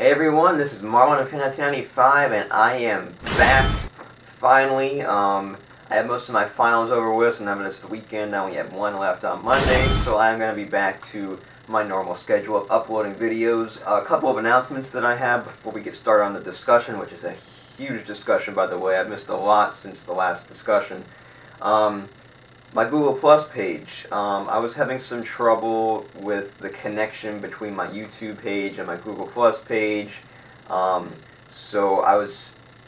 Hey everyone, this is Marlon of 1995, and I am back, finally. I have most of my finals over with, and then it's the weekend. I only have one left on Monday, so I'm going to be back to my normal schedule of uploading videos. A couple of announcements that I have before we get started on the discussion, which is a huge discussion, by the way. I've missed a lot since the last discussion. My Google Plus page. I was having some trouble with the connection between my YouTube page and my Google Plus page. So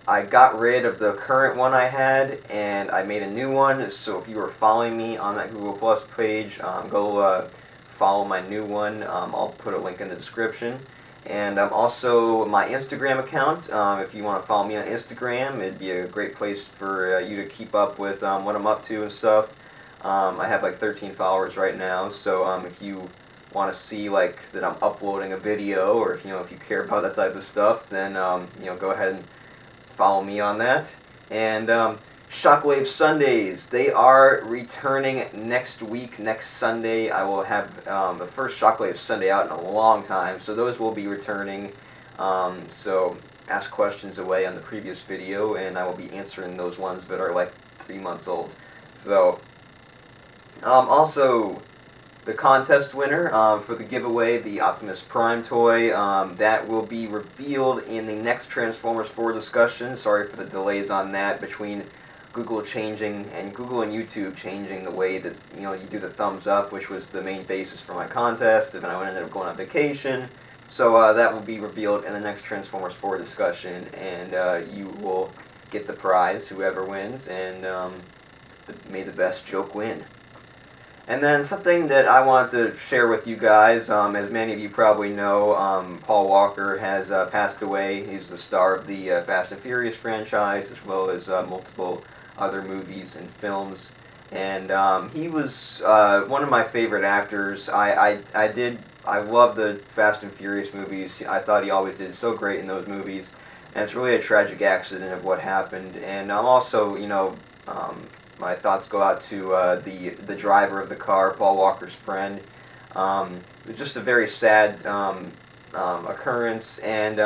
I got rid of the current one I had and I made a new one. So if you were following me on that Google Plus page, go follow my new one. I'll put a link in the description. And also my Instagram account. If you want to follow me on Instagram, it'd be a great place for you to keep up with what I'm up to and stuff. I have like 13 followers right now, so if you want to see like that I'm uploading a video, or if you care about that type of stuff, then go ahead and follow me on that. And Shockwave Sundays, they are returning next week. Next Sunday, I will have the first Shockwave Sunday out in a long time, so those will be returning. So ask questions away on the previous video, and I will be answering those ones that are like 3 months old. So. Also, the contest winner for the giveaway, the Optimus Prime toy, that will be revealed in the next Transformers 4 discussion. Sorry for the delays on that between Google and YouTube changing the way that you do the thumbs up, which was the main basis for my contest, and I ended up going on vacation. So that will be revealed in the next Transformers 4 discussion, and you will get the prize, whoever wins, and may the best joke win. And then something that I want to share with you guys, as many of you probably know, Paul Walker has passed away. He's the star of the Fast and Furious franchise, as well as multiple other movies and films. And he was one of my favorite actors. I love the Fast and Furious movies. I thought he always did so great in those movies. And it's really a tragic accident of what happened. And I'm also, my thoughts go out to the driver of the car, Paul Walker's friend. It was just a very sad occurrence, and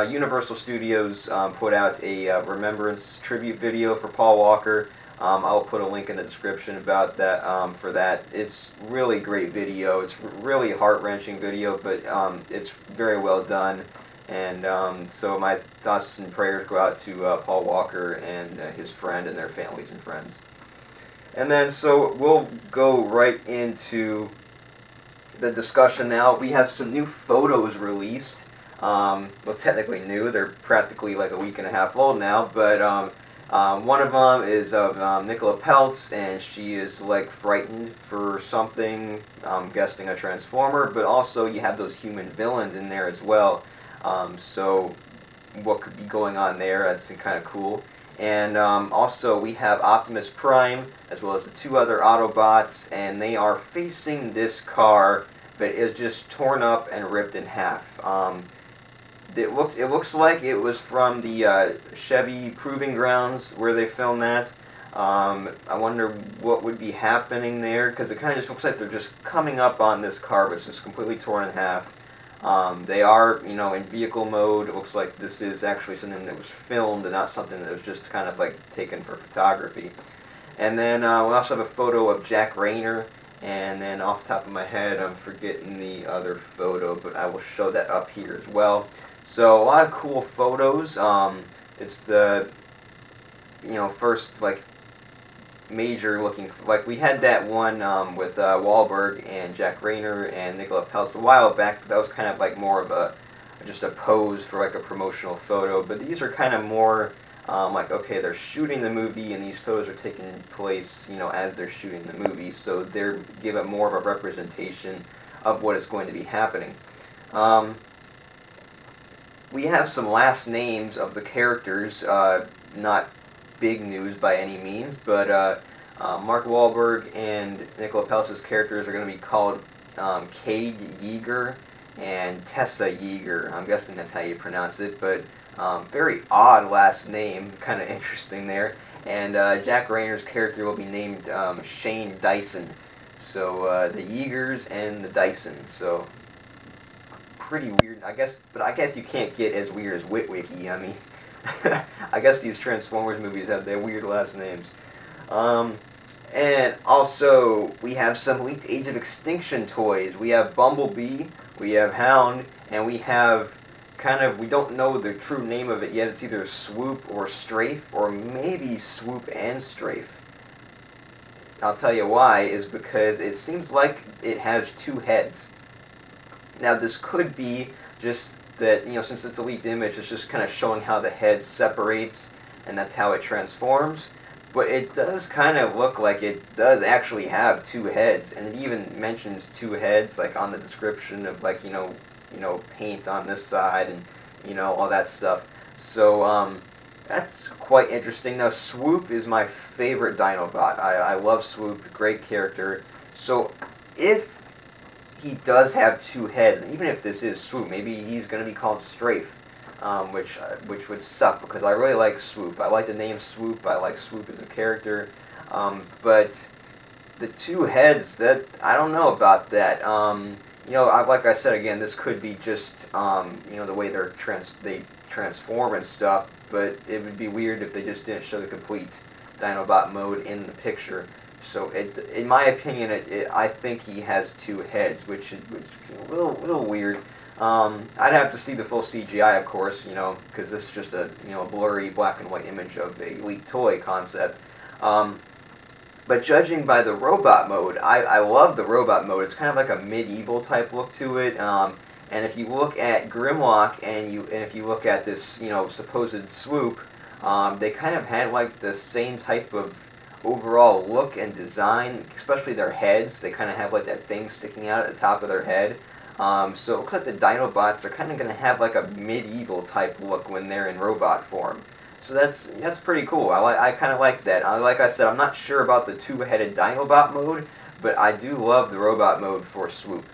Universal Studios put out a remembrance tribute video for Paul Walker. I'll put a link in the description about that for that. It's really great video. It's really heart-wrenching video, but it's very well done. And so my thoughts and prayers go out to Paul Walker and his friend and their families and friends. And then, so we'll go right into the discussion now. We have some new photos released. Well, technically new. They're practically like a week and a half old now. But one of them is of Nicola Peltz, and she is like frightened for something. I'm guessing a Transformer. But also you have those human villains in there as well. So what could be going on there? That's kind of cool. And also we have Optimus Prime, as well as the two other Autobots, and they are facing this car that is just torn up and ripped in half. It looks like it was from the Chevy Proving Grounds where they filmed that. I wonder what would be happening there, because it kind of just looks like they're just coming up on this car, but it's just completely torn in half. They are, in vehicle mode. It looks like this is actually something that was filmed and not something that was just kind of like taken for photography. And then we also have a photo of Jack Rayner, and then off the top of my head I'm forgetting the other photo, but I will show that up here as well. So a lot of cool photos. It's the, first like major looking, like we had that one with Wahlberg and Jack Rayner and Nicola Peltz a while back, but that was kind of like more of just a pose for like a promotional photo. But these are kind of more like, okay, they're shooting the movie, and these photos are taking place as they're shooting the movie, so they give it more of a representation of what is going to be happening. We have some last names of the characters, not big news by any means, but Mark Wahlberg and Nicola Peltz's characters are going to be called Cade Yeager and Tessa Yeager. I'm guessing that's how you pronounce it, but very odd last name, kind of interesting there. And Jack Rayner's character will be named Shane Dyson. So the Yeagers and the Dyson. So pretty weird. I guess you can't get as weird as Witwicky. I mean, I guess these Transformers movies have their weird last names. And also, we have some leaked Age of Extinction toys. We have Bumblebee, we have Hound, and we have we don't know the true name of it yet. It's either Swoop or Strafe, or maybe Swoop and Strafe. I'll tell you why, is because it seems like it has two heads. Now, this could be just that, since it's a leaked image, it's just kind of showing how the head separates, and that's how it transforms. But it does kind of look like it does actually have two heads, and it even mentions two heads, like on the description of, like, paint on this side and, all that stuff. So, that's quite interesting. Now, Swoop is my favorite Dinobot. I love Swoop, great character. So, if he does have two heads, and even if this is Swoop, maybe he's going to be called Strafe, which would suck, because I really like Swoop. I like the name Swoop. I like Swoop as a character. But the two heads, I don't know about that. Like I said again, this could be just the way they transform and stuff. But it would be weird if they just didn't show the complete Dinobot mode in the picture. So, in my opinion, I think he has two heads, which is a little weird. I'd have to see the full CGI, of course, because this is just a blurry black and white image of a leaked toy concept. But judging by the robot mode, I love the robot mode. It's kind of like a medieval type look to it. And if you look at Grimlock and if you look at this supposed Swoop, they kind of had like the same type of overall look and design, especially their heads. They kind of have like that thing sticking out at the top of their head. So it looks like the Dinobots are kind of going to have like a medieval type look when they're in robot form. So that's pretty cool. I kind of like that. Like I said, I'm not sure about the two-headed Dinobot mode, but I do love the robot mode for Swoop.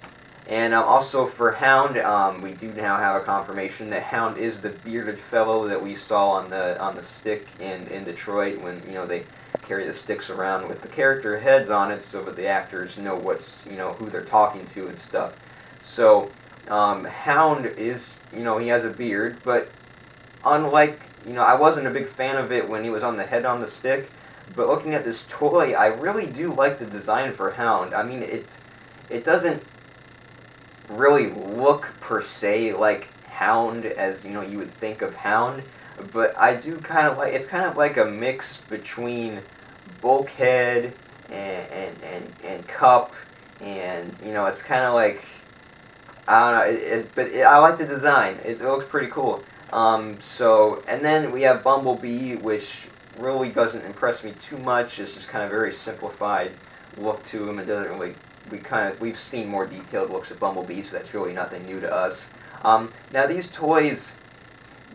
And also for Hound, we do now have a confirmation that Hound is the bearded fellow that we saw on the stick in Detroit when they carry the sticks around with the character heads on it, so that the actors know who they're talking to and stuff. So Hound is he has a beard, but unlike I wasn't a big fan of it when he was on the head on the stick, but looking at this toy, I really do like the design for Hound. I mean, it doesn't really look per se like Hound as you would think of Hound, but I do kind of like, it's kind of like a mix between Bulkhead and Cup, and it's kind of like, I don't know, but I like the design. It looks pretty cool. And then we have Bumblebee, which really doesn't impress me too much. It's just kind of very simplified look to him. It doesn't really, we've seen more detailed looks at Bumblebee, so that's really nothing new to us. Now these toys,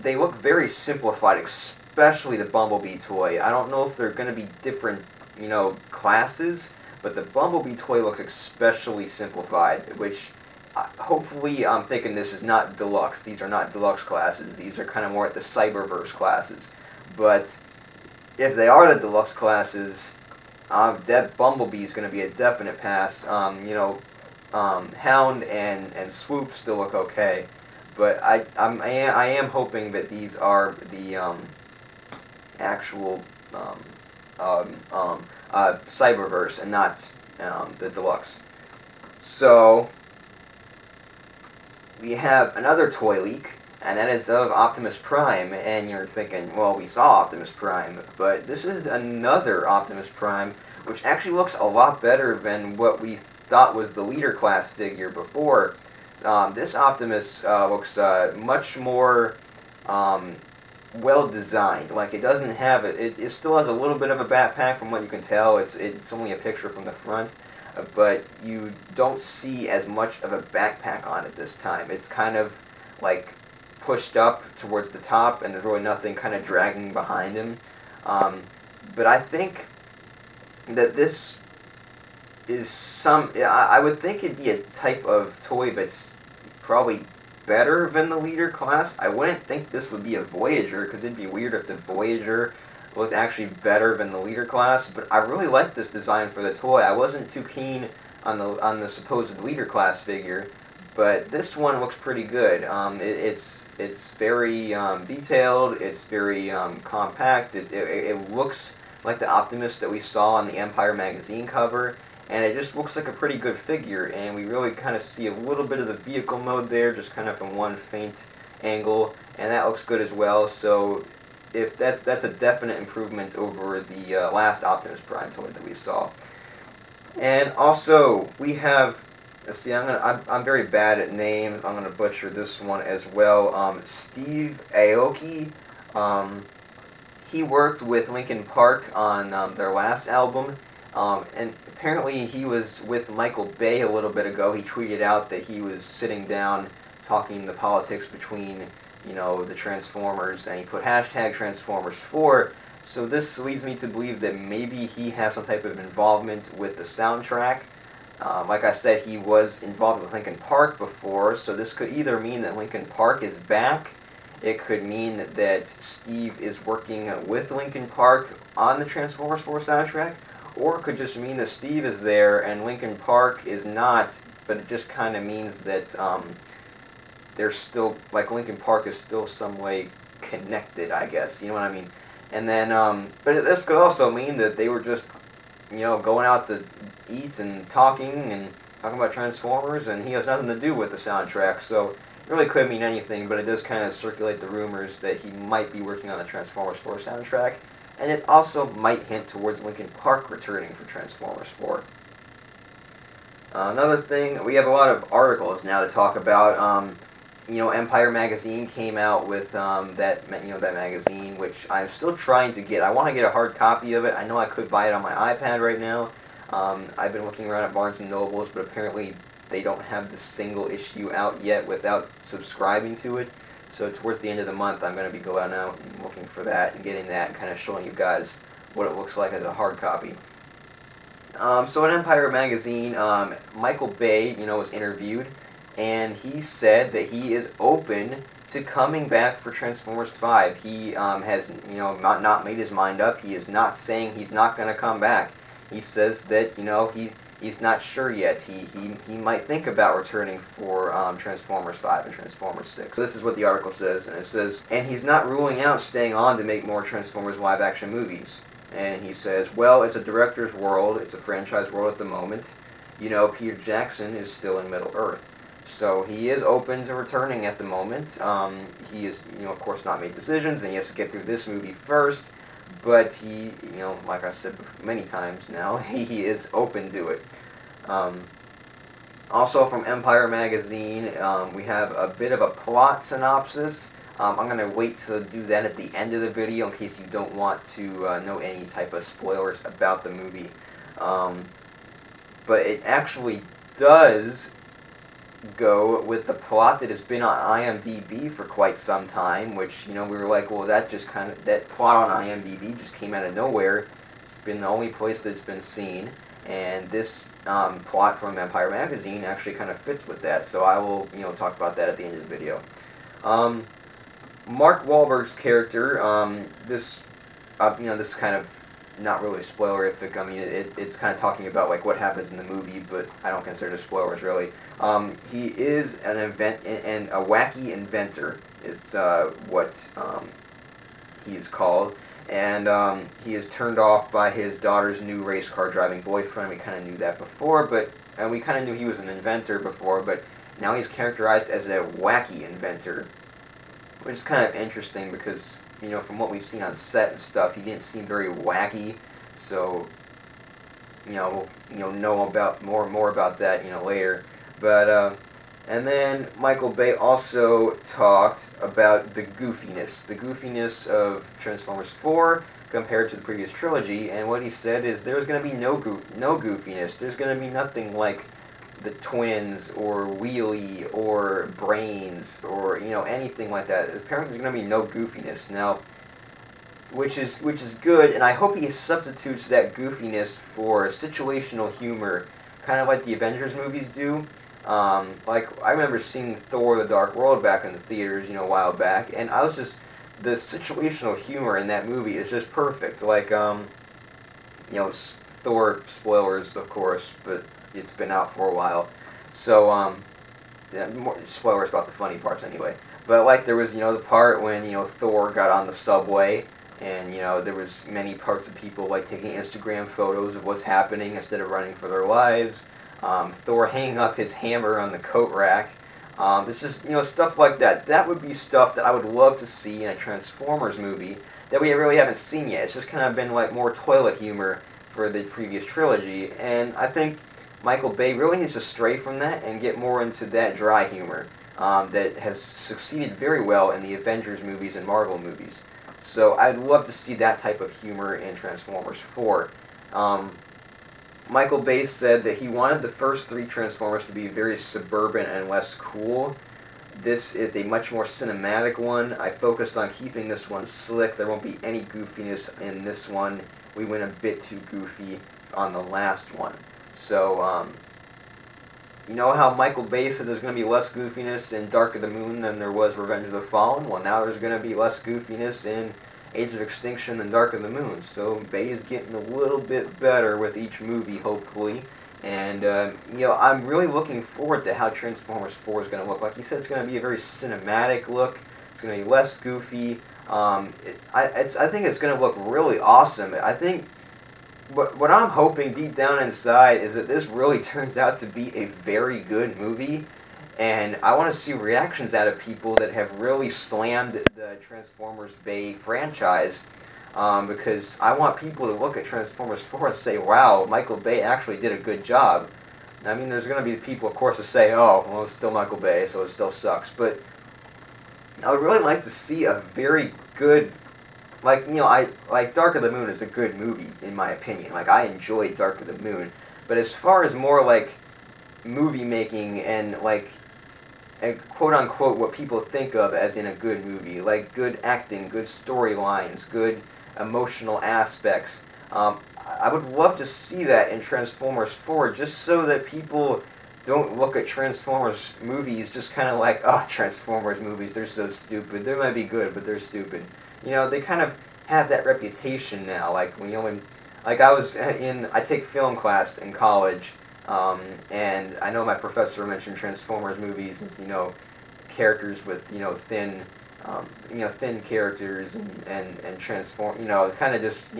they look very simplified, especially the Bumblebee toy. I don't know if they're going to be different, classes, but the Bumblebee toy looks especially simplified, which hopefully I'm thinking this is not deluxe. These are not deluxe classes. These are kind of more at the Cyberverse classes. But if they are the deluxe classes, that Bumblebee is going to be a definite pass. Hound and Swoop still look okay, but I am hoping that these are the actual Cyberverse and not the deluxe. So we have another toy leak, and that is of Optimus Prime, and you're thinking, well, we saw Optimus Prime, but this is another Optimus Prime, which actually looks a lot better than what we thought was the leader class figure before. This Optimus looks much more well designed. Like, it doesn't have it still has a little bit of a backpack from what you can tell. It's only a picture from the front, but you don't see as much of a backpack on it this time. It's kind of like pushed up towards the top, and there's really nothing kind of dragging behind him. But I think that this is I would think it'd be a type of toy that's probably better than the leader class. I wouldn't think this would be a Voyager, because it'd be weird if the Voyager looked actually better than the leader class, but I really like this design for the toy. I wasn't too keen on the supposed leader class figure, but this one looks pretty good. It's very detailed. It's very compact. It looks like the Optimus that we saw on the Empire magazine cover, and it just looks like a pretty good figure. And we really kind of see a little bit of the vehicle mode there, just kind of from one faint angle, and that looks good as well. So if that's a definite improvement over the last Optimus Prime toy that we saw. And also we have, let's see, I'm very bad at names. I'm gonna butcher this one as well. Steve Aoki. He worked with Linkin Park on their last album, and apparently he was with Michael Bay a little bit ago. He tweeted out that he was sitting down talking the politics between, you know, the Transformers, and he put hashtag Transformers4. So this leads me to believe that maybe he has some type of involvement with the soundtrack. Like I said, he was involved with Linkin Park before, so this could either mean that Linkin Park is back. It could mean that Steve is working with Linkin Park on the Transformers 4 soundtrack, or it could just mean that Steve is there and Linkin Park is not, but it just kind of means that they're still, like, Linkin Park is still some way connected, I guess, you know what I mean? And then, but this could also mean that they were just, you know, going out to eat and talking about Transformers, and he has nothing to do with the soundtrack, so it really could mean anything, but it does kind of circulate the rumors that he might be working on the Transformers 4 soundtrack, and it also might hint towards Linkin Park returning for Transformers 4. Another thing, we have a lot of articles now to talk about. You know, Empire magazine came out with that magazine, which I'm still trying to get. I want to get a hard copy of it. I know I could buy it on my iPad right now. I've been looking around at Barnes & Nobles, but apparently they don't have the single issue out yet without subscribing to it. So towards the end of the month, I'm going to be going out and looking for that and getting that and kind of showing you guys what it looks like as a hard copy. So in Empire magazine, Michael Bay, you know, was interviewed, and he said that he is open to coming back for Transformers 5. He has, you know, not made his mind up. He is not saying he's not going to come back. He says that, you know, he's not sure yet. He might think about returning for Transformers 5 and Transformers 6. So this is what the article says, and it says, and he's not ruling out staying on to make more Transformers live-action movies. And he says, well, it's a director's world. It's a franchise world at the moment. You know, Peter Jackson is still in Middle-earth. So he is open to returning at the moment. He is, you know, of course, not made decisions, and he has to get through this movie first. But he, you know, like I said many times now, he is open to it. Also from Empire magazine, we have a bit of a plot synopsis. I'm going to wait to do that at the end of the video in case you don't want to know any type of spoilers about the movie. But it actually does go with the plot that has been on IMDb for quite some time, which, you know, we were like, well, that plot on IMDb just came out of nowhere. It's been the only place that it's been seen, and this plot from Empire magazine actually kind of fits with that, so I will, you know, talk about that at the end of the video. Mark Wahlberg's character, this is kind of not really spoilerific. I mean, it's kind of talking about, like, what happens in the movie, but I don't consider it spoilers, really. He is a wacky inventor, is what he is called, and he is turned off by his daughter's new race car driving boyfriend. We kind of knew that before, and we kind of knew he was an inventor before, but now he's characterized as a wacky inventor, which is kind of interesting because, you know, from what we've seen on set and stuff, he didn't seem very wacky. So, you know, know about more about that, you know, later. But and then Michael Bay also talked about the goofiness of Transformers 4 compared to the previous trilogy. And what he said is there's going to be no goofiness. There's going to be nothing like the twins or Wheelie or Brains or, you know, anything like that. Apparently there's going to be no goofiness now, which is good, and I hope he substitutes that goofiness for situational humor, kind of like the Avengers movies do. Like, I remember seeing Thor: The Dark World back in the theaters, you know, a while back, and I was just, the situational humor in that movie is just perfect. Like, you know, Thor spoilers, of course, but it's been out for a while. So, more spoilers about the funny parts anyway. But like there was, the part when, Thor got on the subway, and, there was many parts of people like taking Instagram photos of what's happening instead of running for their lives. Thor hanging up his hammer on the coat rack. It's just, stuff like that. That would be stuff that I would love to see in a Transformers movie that we really haven't seen yet. It's just kind of been like more toilet humor for the previous trilogy, and I think Michael Bay really needs to stray from that and get more into that dry humor that has succeeded very well in the Avengers movies and Marvel movies. So I'd love to see that type of humor in Transformers 4. Michael Bay said that he wanted the first 3 Transformers to be very suburban and less cool. This is a much more cinematic one. I focused on keeping this one slick. There won't be any goofiness in this one. We went a bit too goofy on the last one. So, you know how Michael Bay said there's going to be less goofiness in Dark of the Moon than there was Revenge of the Fallen? Well, now there's going to be less goofiness in Age of Extinction than Dark of the Moon. So Bay is getting a little bit better with each movie, hopefully. And, I'm really looking forward to how Transformers 4 is going to look. Like you said, it's going to be a very cinematic look. It's going to be less goofy. I think it's going to look really awesome. I think what I'm hoping deep down inside is that this really turns out to be a very good movie. And I want to see reactions out of people that have really slammed the Transformers Bay franchise. Because I want people to look at Transformers 4 and say, wow, Michael Bay actually did a good job. I mean, there's going to be people, of course, that say, oh, well, it's still Michael Bay, so it still sucks. But I would really like to see a very good, like Dark of the Moon is a good movie, in my opinion. Like, I enjoyed Dark of the Moon. But as far as more, like, movie making and, like, quote-unquote what people think of as in a good movie, like good acting, good storylines, good emotional aspects. I would love to see that in Transformers 4, just so that people don't look at Transformers movies just kind of like, oh, Transformers movies, they're so stupid. They might be good, but they're stupid. They kind of have that reputation now. Like, like I take film class in college, and I know my professor mentioned Transformers movies as, characters with, thin, thin characters and transform, kind of just,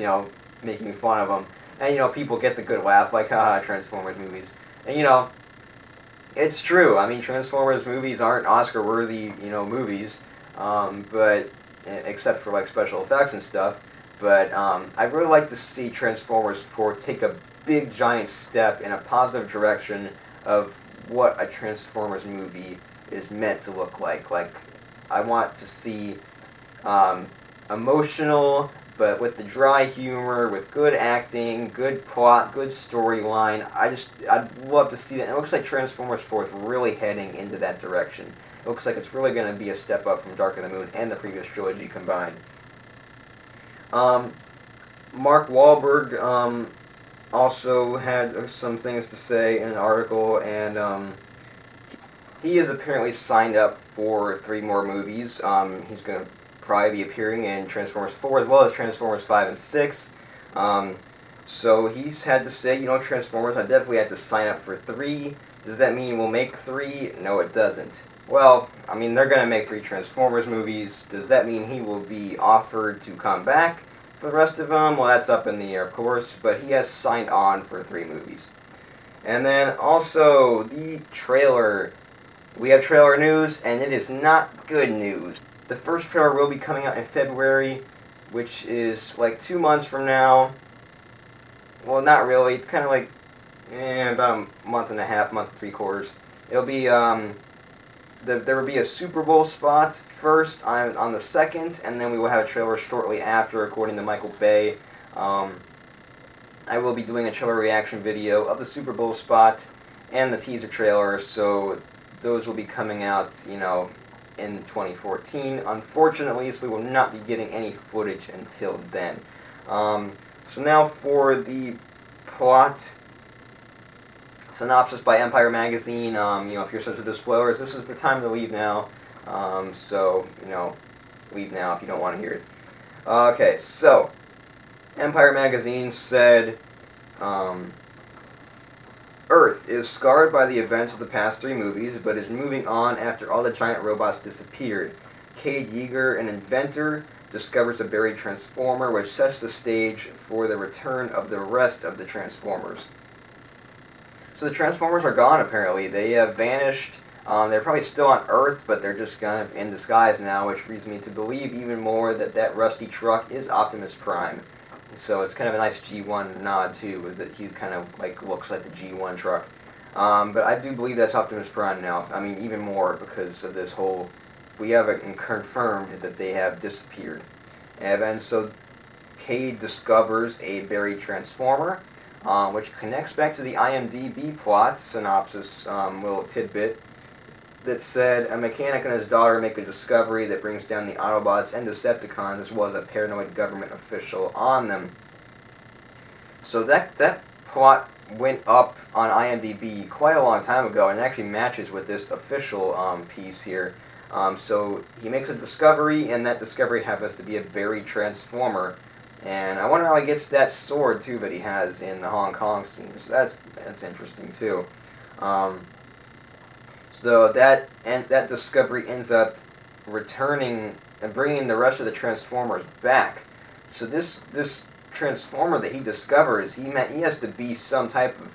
making fun of them. And, people get the good laugh, like, haha, Transformers movies. And, it's true. I mean, Transformers movies aren't Oscar-worthy, movies, but, except for, like, special effects and stuff. But, I'd really like to see Transformers 4 take a big, giant step in a positive direction of what a Transformers movie is meant to look like. Like, I want to see emotional, but with the dry humor, with good acting, good plot, good storyline. I'd love to see that. It looks like Transformers 4 is really heading into that direction. It looks like it's really going to be a step up from Dark of the Moon and the previous trilogy combined. Mark Wahlberg also had some things to say in an article, and he is apparently signed up for 3 more movies. He's going to probably be appearing in Transformers 4 as well as Transformers 5 and 6. So he's had to say, Transformers, I definitely had to sign up for 3. Does that mean we'll make 3? No, it doesn't. Well, I mean, they're going to make 3 Transformers movies. Does that mean he will be offered to come back for the rest of them? Well, that's up in the air, of course, but he has signed on for 3 movies. And then also, the trailer. We have trailer news, and it is not good news. The first trailer will be coming out in February, which is like 2 months from now. Well, not really. It's kind of like about a month and a half, month and 3/4. It'll be there will be a Super Bowl spot first on the 2nd, and then we will have a trailer shortly after, according to Michael Bay. I will be doing a trailer reaction video of the Super Bowl spot and the teaser trailer, so those will be coming out, in 2014. Unfortunately, so we will not be getting any footage until then. So now for the plot synopsis by Empire Magazine. If you're sensitive to spoilers, this is the time to leave now. So, leave now if you don't want to hear it. Okay, so Empire Magazine said, Earth is scarred by the events of the past 3 movies, but is moving on after all the giant robots disappeared. Cade Yeager, an inventor, discovers a buried Transformer, which sets the stage for the return of the rest of the Transformers. So the Transformers are gone, apparently. They have vanished. They're probably still on Earth, but they're just kind of in disguise now, which leads me to believe even more that that rusty truck is Optimus Prime. So it's kind of a nice G1 nod, too, that he's kind of like looks like the G1 truck. But I do believe that's Optimus Prime now. I mean, even more because of this whole... We have it confirmed that they have disappeared. And so Cade discovers a buried Transformer, which connects back to the IMDb plot synopsis little tidbit that said a mechanic and his daughter make a discovery that brings down the Autobots and Decepticons, as well as a paranoid government official on them. So that plot went up on IMDb quite a long time ago, and it actually matches with this official piece here. So he makes a discovery, and that discovery happens to be a buried Transformer. And I wonder how he gets that sword, too, that he has in the Hong Kong scene. So that's interesting, too. So that discovery ends up returning and bringing the rest of the Transformers back. So this Transformer that he discovers, he has to be some type of,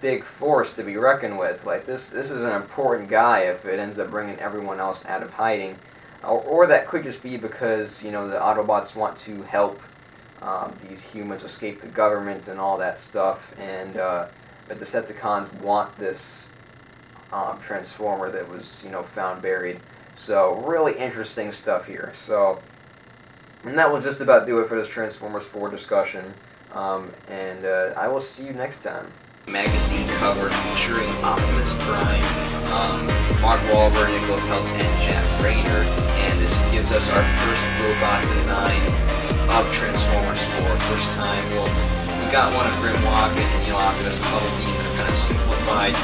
big force to be reckoned with. Like this is an important guy if it ends up bringing everyone else out of hiding. Or that could just be because, the Autobots want to help these humans escape the government and all that stuff, and the Decepticons want this Transformer that was, found buried. So, really interesting stuff here. So, and that will just about do it for this Transformers 4 discussion, and I will see you next time. Magazine cover featuring Optimus Prime, Mark Wahlberg, Nicholas Peltz, and Jack Rayner, and this gives us our first robot design of Transformers 4. First time, well, we got one of Grimlock and Optimus probably kind of simplified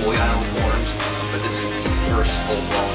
toy aisle forms, but this is the first full-blown